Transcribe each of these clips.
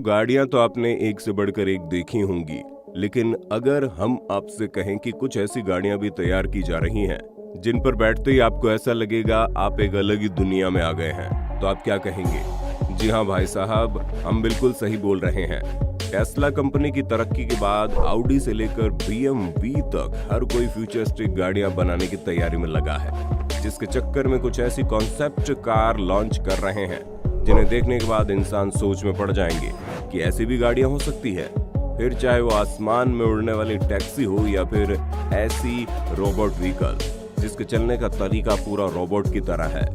गाड़ियां तो आपने एक से बढ़कर एक देखी होंगी, लेकिन अगर हम आपसे कहें कि कुछ ऐसी गाड़ियां भी तैयार की जा रही हैं जिन पर बैठते ही आपको ऐसा लगेगा आप एक अलग ही दुनिया में आ गए हैं, तो आप क्या कहेंगे? जी हाँ भाई साहब, हम बिल्कुल सही बोल रहे हैं। टेस्ला कंपनी की तरक्की के बाद ऑडी से लेकर BMW तक हर कोई फ्यूचरिस्टिक गाड़ियां बनाने की तैयारी में लगा है, जिसके चक्कर में कुछ ऐसी कॉन्सेप्ट कार लॉन्च कर रहे हैं जिन्हें देखने के बाद इंसान सोच में पड़ जाएंगे कि ऐसी भी गाड़ियां हो सकती है। फिर चाहे वो आसमान में उड़ने वाली टैक्सी हो या फिर ऐसी रोबोट व्हीकल जिसके चलने का तरीका पूरा रोबोट की तरह है।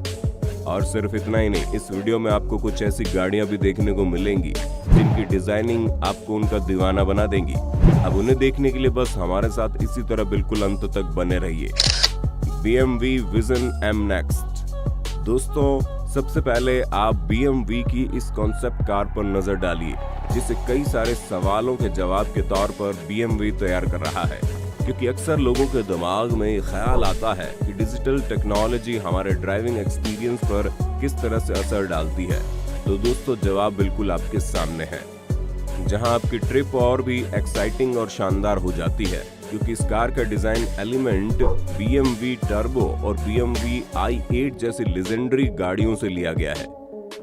और सिर्फ इतना ही नहीं, इस वीडियो में आपको कुछ ऐसी गाड़ियां भी देखने को मिलेंगी जिनकी डिजाइनिंग आपको उनका दीवाना बना देंगी। अब उन्हें देखने के लिए बस हमारे साथ इसी तरह बिल्कुल अंत तक बने रहिए। BMW vision M next. दोस्तों, सबसे पहले आप BMW की इस कॉन्सेप्ट कार पर नजर डालिए, जिसे कई सारे सवालों के जवाब के तौर पर BMW तैयार कर रहा है, क्योंकि अक्सर लोगों के दिमाग में ये ख्याल आता है कि डिजिटल टेक्नोलॉजी हमारे ड्राइविंग एक्सपीरियंस पर किस तरह से असर डालती है। तो दोस्तों, जवाब बिल्कुल आपके सामने है, जहां आपकी ट्रिप और भी एक्साइटिंग और शानदार हो जाती है, क्योंकि इस कार का डिजाइन एलिमेंट BMW टर्बो और BMW i8 जैसी लेजेंडरी गाड़ियों से लिया गया है।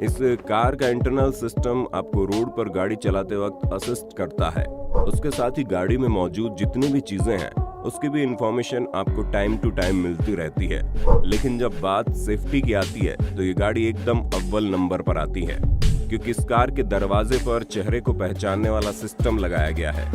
इस कार का इंटरनल सिस्टम आपको रोड पर गाड़ी चलाते वक्त असिस्ट करता है। उसके साथ ही गाड़ी में मौजूद जितनी भी चीजें हैं उसकी भी इंफॉर्मेशन आपको टाइम टू टाइम मिलती रहती है। लेकिन जब बात सेफ्टी की आती है तो ये गाड़ी एकदम अव्वल नंबर पर आती है, क्योंकि इस कार के दरवाजे पर चेहरे को पहचानने वाला सिस्टम लगाया गया है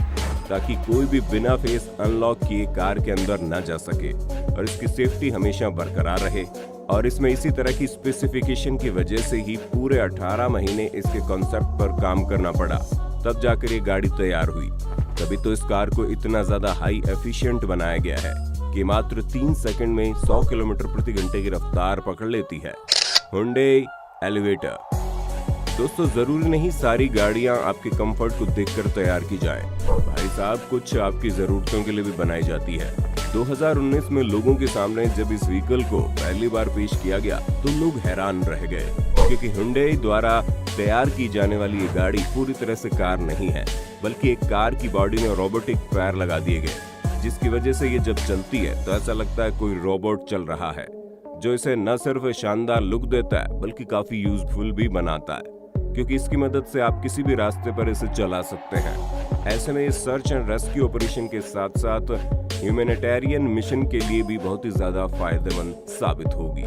ताकि कोई भी बिना फेस अनलॉक किए कार के अंदर न जा सके और इसकी सेफ्टी हमेशा बरकरार रहे। और इसमें इसी तरह की स्पेसिफिकेशन की वजह से ही पूरे 18 महीने इसके कॉन्सेप्ट पर काम करना पड़ा, तब जाकर ये गाड़ी तैयार हुई। तभी तो इस कार को इतना ज्यादा हाई एफिशिएंट बनाया गया है कि मात्र 3 सेकंड में 100 किलोमीटर प्रति घंटे की रफ्तार पकड़ लेती है। Hyundai elevator. दोस्तों, जरूरी नहीं सारी गाड़ियां आपके कंफर्ट को देखकर तैयार की जाएं। भाई साहब, कुछ आपकी जरूरतों के लिए भी बनाई जाती है। 2019 में लोगों के सामने जब इस व्हीकल को पहली बार पेश किया गया तो लोग हैरान रह गए, क्योंकि Hyundai द्वारा तैयार की जाने वाली ये गाड़ी पूरी तरह से कार नहीं है, बल्कि एक कार की बॉडी में रोबोटिक पैर लगा दिए गए, जिसकी वजह से ये जब चलती है तो ऐसा लगता है कोई रोबोट चल रहा है, जो इसे न सिर्फ शानदार लुक देता है बल्कि काफी यूजफुल भी बनाता है, क्योंकि इसकी मदद से आप किसी भी रास्ते पर इसे चला सकते हैं। ऐसे में इस सर्च एंड रेस्क्यू ऑपरेशन के साथ साथ ह्यूमैनिटेरियन मिशन के लिए भी बहुत ही ज्यादा फायदेमंद साबित होगी,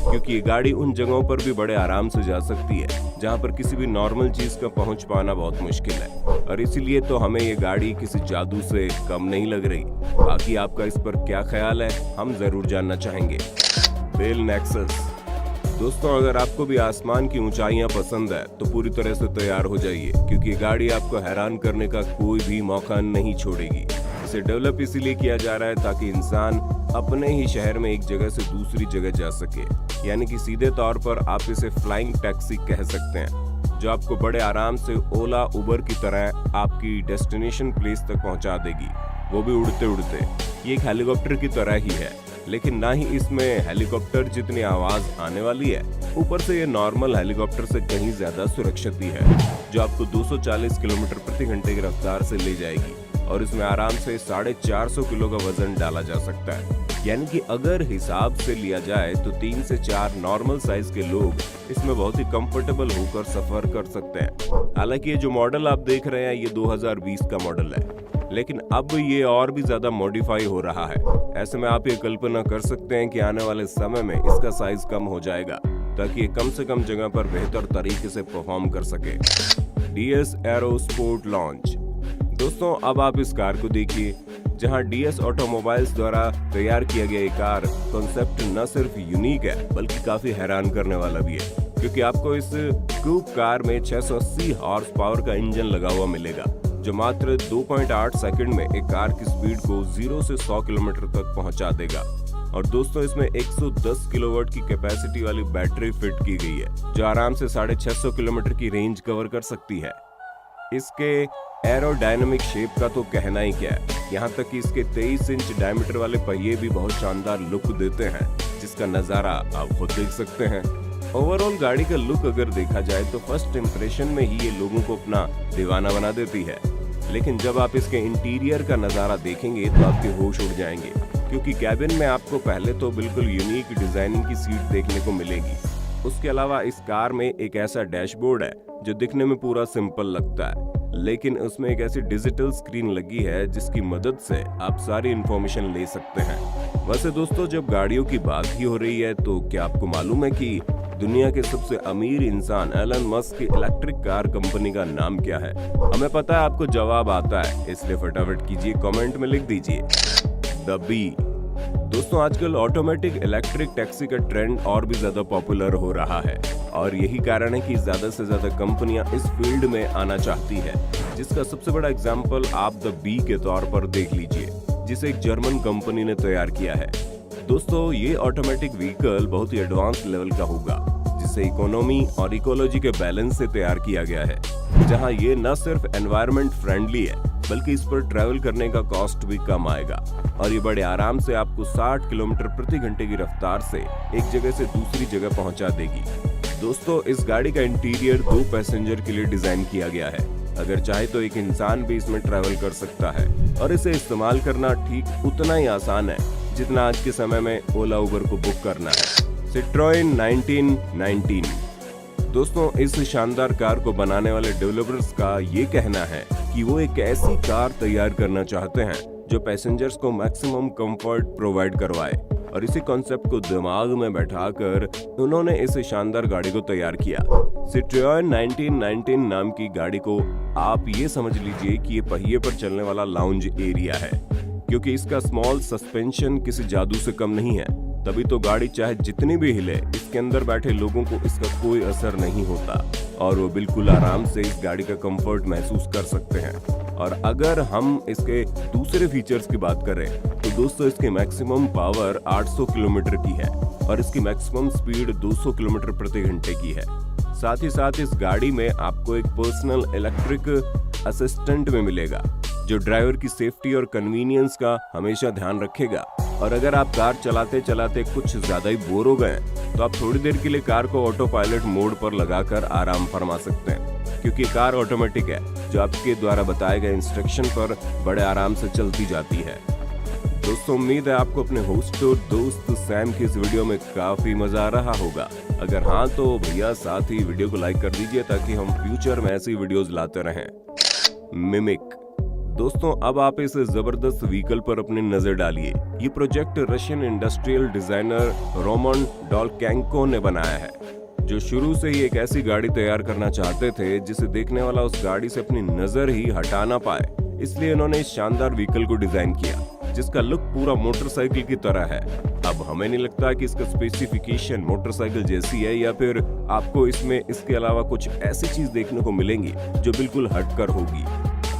क्योंकि ये गाड़ी उन जगहों पर भी बड़े आराम से जा सकती है जहां पर किसी भी नॉर्मल चीज का पहुंच पाना बहुत मुश्किल है। और इसीलिए तो हमें ये गाड़ी किसी जादू से कम नहीं लग रही। बाकी आपका इस पर क्या ख्याल है, हम जरूर जानना चाहेंगे। Bell Nexus. दोस्तों, अगर आपको भी आसमान की ऊंचाइयां पसंद है तो पूरी तरह से तैयार हो जाइए, क्योंकि गाड़ी आपको हैरान करने का कोई भी मौका नहीं छोड़ेगी। इसे डेवलप इसीलिए किया जा रहा है ताकि इंसान अपने ही शहर में एक जगह से दूसरी जगह जा सके, यानी कि सीधे तौर पर आप इसे फ्लाइंग टैक्सी कह सकते हैं, जो आपको बड़े आराम से ओला उबर की तरह आपकी डेस्टिनेशन प्लेस तक पहुंचा देगी, वो भी उड़ते उड़ते। ये एक हेलीकॉप्टर की तरह ही है, लेकिन ना ही इसमें हेलीकॉप्टर जितनी आवाज आने वाली है, ऊपर से ये नॉर्मल हेलीकॉप्टर से कहीं ज्यादा सुरक्षित भी है, जो आपको 240 किलोमीटर प्रति घंटे की रफ्तार से ले जाएगी और इसमें आराम से 450 किलो का वजन डाला जा सकता है। यानी कि अगर हिसाब से लिया जाए तो 3 से 4 नॉर्मल साइज के लोग इसमें बहुत ही कंफर्टेबल होकर सफर कर सकते हैं। हालांकि ये जो मॉडल आप देख रहे हैं ये 2020 का मॉडल है, लेकिन अब ये और भी ज्यादा मॉडिफाई हो रहा है। ऐसे में आप ये कल्पना कर सकते हैं कि आने वाले समय में इसका साइज कम हो जाएगा, ताकि ये कम से कम जगह पर बेहतर तरीके से परफॉर्म कर सके। DS arrow sport launch. दोस्तों, अब आप इस कार को देखिए, जहां DS ऑटोमोबाइल्स द्वारा तैयार किया गया ये कार कॉन्सेप्ट न सिर्फ यूनिक है बल्कि काफी हैरान करने वाला भी है, क्योंकि आपको इस कूप कार में 680 हॉर्स पावर का इंजन लगा हुआ मिलेगा, जो मात्र 2.8 सेकंड में एक कार की स्पीड को 0 से 100 किलोमीटर तक पहुंचा देगा। और दोस्तों, इसमें 110 किलोवाट की कैपेसिटी वाली बैटरी फिट की गई है, जो आराम से 650 किलोमीटर की रेंज कवर कर सकती है। इसके एरोडायनामिक शेप का तो कहना ही क्या है, यहाँ तक कि इसके 23 इंच डायमीटर वाले पहिए भी बहुत शानदार लुक देते हैं, जिसका नजारा आप खुद देख सकते हैं। ओवरऑल गाड़ी का लुक अगर देखा जाए तो फर्स्ट इंप्रेशन में ही ये लोगों को अपना दीवाना बना देती है, लेकिन जब आप इसके इंटीरियर का नज़ारा देखेंगे तो आपके होश उड़ जाएंगे, क्योंकि कैबिन में आपको पहले तो बिल्कुल यूनिक डिजाइनिंग की सीट देखने को मिलेगी। उसके अलावा इस कार में एक ऐसा डैशबोर्ड है जो दिखने में पूरा सिंपल लगता है, लेकिन उसमें एक ऐसी डिजिटल स्क्रीन लगी है जिसकी मदद से आप सारी इंफॉर्मेशन ले सकते हैं। वैसे दोस्तों, जब गाड़ियों की बात ही हो रही है तो क्या आपको मालूम है कि दुनिया के सबसे अमीर इंसान एलन मस्क की इलेक्ट्रिक कार कंपनी का नाम क्या है? हमें पता है आपको जवाब आता है, इसलिए फटाफट कीजिए, कमेंट में लिख दीजिए द बी। दोस्तों, आजकल ऑटोमेटिक इलेक्ट्रिक टैक्सी का ट्रेंड और भी ज्यादा पॉपुलर हो रहा है और यही कारण है कि ज्यादा से ज्यादा कंपनियां इस फील्ड में आना चाहती है, जिसका सबसे बड़ा एग्जांपल आप द बी के तौर पर देख लीजिए, जिसे एक जर्मन कंपनी ने तैयार किया है। दोस्तों, ये ऑटोमेटिक व्हीकल बहुत ही एडवांस लेवल का होगा, जिसे इकोनॉमी और इकोलॉजी के बैलेंस से तैयार किया गया है, जहां ये न सिर्फ एनवायरनमेंट फ्रेंडली है बल्कि इस पर ट्रैवल करने का कॉस्ट भी कम आएगा और ये बड़े आराम से आपको 60 किलोमीटर प्रति घंटे की रफ्तार से एक जगह से दूसरी जगह पहुंचा देगी। दोस्तों, इस गाड़ी का इंटीरियर 2 पैसेंजर के लिए डिजाइन किया गया है। अगर चाहे तो एक इंसान भी इसमें ट्रैवल कर सकता है और इसे इस्तेमाल करना ठीक उतना ही आसान है जितना आज के समय में ओला उबर को बुक करना है। सिट्रोएन 1919। दोस्तों, इस शानदार कार को बनाने वाले डेवलपर्स का ये कहना है कि वो एक ऐसी कार तैयार करना चाहते हैं जो पैसेंजर्स को मैक्सिमम कंफर्ट प्रोवाइड करवाए, और इसी कॉन्सेप्ट को दिमाग में बैठाकर उन्होंने इस शानदार गाड़ी को तैयार किया। सिट्रोएन 1919 नाम की गाड़ी को आप ये समझ लीजिए कि ये पहिए पर चलने वाला लाउंज एरिया है, क्योंकि इसका स्मॉल सस्पेंशन किसी जादू से कम नहीं है, तभी तो गाड़ी चाहे जितनी भी हिले, इसके अंदर बैठे लोगों को इसका कोई असर नहीं होता और वो बिल्कुल आराम से इस गाड़ी का कंफर्ट महसूस कर सकते हैं। और अगर हम इसके दूसरे फीचर्स की बात करें तो दोस्तों, इसकी मैक्सिमम पावर 800 किलोमीटर की है और इसकी मैक्सिमम स्पीड 200 किलोमीटर प्रति घंटे की है। साथ ही साथ इस गाड़ी में आपको एक पर्सनल इलेक्ट्रिक असिस्टेंट में मिलेगा जो ड्राइवर की सेफ्टी और कन्वीनियंस का हमेशा ध्यान रखेगा। और अगर आप कार चलाते चलाते कुछ ज्यादा ही बोर हो गए तो आप थोड़ी देर के लिए कार को ऑटो पायलट मोड पर लगाकर आराम फरमा सकते हैं, क्योंकि कार ऑटोमेटिक है जो आपके द्वारा बताए गए इंस्ट्रक्शन पर बड़े आराम से चलती जाती है। दोस्तों, उम्मीद है आपको अपने होस्ट और दोस्त सैम की इस वीडियो में काफी मजा आ रहा होगा। अगर हाँ तो भैया साथ ही वीडियो को लाइक कर दीजिए ताकि हम फ्यूचर में ऐसी वीडियोस लाते रहें। मिमिक। दोस्तों, अब आप इस जबरदस्त व्हीकल पर अपनी नजर डालिए। ये project Russian industrial designer Roman डॉलकैंको ने बनाया है, जो शुरू से ही एक ऐसी गाड़ी तैयार करना चाहते थे जिसे देखने वाला उस गाड़ी से अपनी नजर ही हटा ना पाए। इसलिए इन्होंने इस शानदार व्हीकल को डिजाइन किया जिसका लुक पूरा मोटरसाइकिल की तरह है। अब हमें नहीं लगता कि इसका स्पेसिफिकेशन मोटरसाइकिल जैसी है या फिर आपको इसमें इसके अलावा कुछ ऐसी चीज देखने को मिलेंगी जो बिल्कुल हटकर होगी,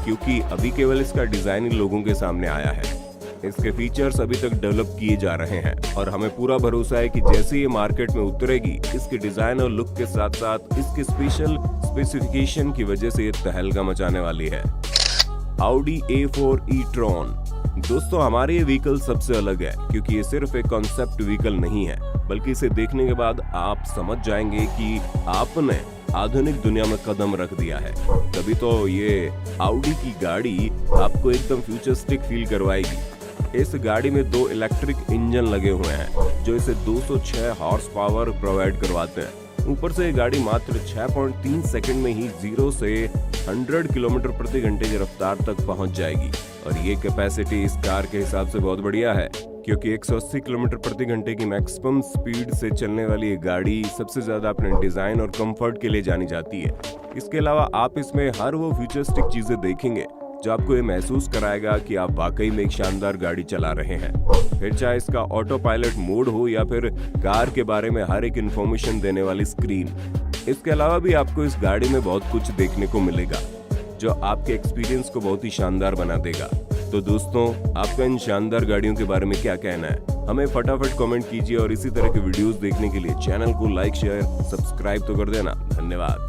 क्योंकि अभी केवल इसका डिजाइन ही लोगों के सामने आया है। इसके फीचर्स अभी तक डेवलप किए जा रहे हैं और हमें पूरा भरोसा है कि जैसे ये मार्केट में उतरेगी, इसके डिजाइन और लुक के साथ साथ इसके स्पेशल स्पेसिफिकेशन की वजह से ये तहलका मचाने वाली है। Audi A4 e-tron। दोस्तों, हमारे ये व्हीकल सबसे अलग है क्योंकि ये सिर्फ एक कॉन्सेप्ट व्हीकल नहीं है, बल्कि इसे देखने के बाद आप समझ जाएंगे कि आपने आधुनिक दुनिया में कदम रख दिया है। तभी तो ये Audi की गाड़ी आपको एकदम फ्यूचरिस्टिक फील करवाएगी। इस गाड़ी में 2 इलेक्ट्रिक इंजन लगे हुए हैं जो इसे 206 हॉर्स पावर प्रोवाइड करवाते हैं। ऊपर से ये गाड़ी मात्र 6.3 सेकंड में ही 0 से 100 किलोमीटर प्रति घंटे की रफ्तार तक पहुंच जाएगी और ये कैपेसिटी इस कार के हिसाब से बहुत बढ़िया है, क्योंकि 180 किलोमीटर प्रति घंटे की मैक्सिमम स्पीड से चलने वाली ये गाड़ी सबसे ज्यादा अपने डिजाइन और कंफर्ट के लिए जानी जाती है। इसके अलावा आप इसमें हर वो फ्यूचरिस्टिक चीजें देखेंगे जो आपको ये महसूस कराएगा कि आप वाकई में एक शानदार गाड़ी चला रहे हैं। फिर चाहे इसका ऑटो पायलट मोड हो या फिर कार के बारे में हर एक इंफॉर्मेशन देने वाली स्क्रीन। इसके अलावा भी आपको इस गाड़ी में बहुत कुछ देखने को मिलेगा जो आपके एक्सपीरियंस को बहुत ही शानदार बना देगा। तो दोस्तों, आपका इन शानदार गाड़ियों के बारे में क्या कहना है? हमें फटाफट कमेंट कीजिए और इसी तरह के वीडियोस देखने के लिए चैनल को लाइक, शेयर, सब्सक्राइब तो कर देना। धन्यवाद।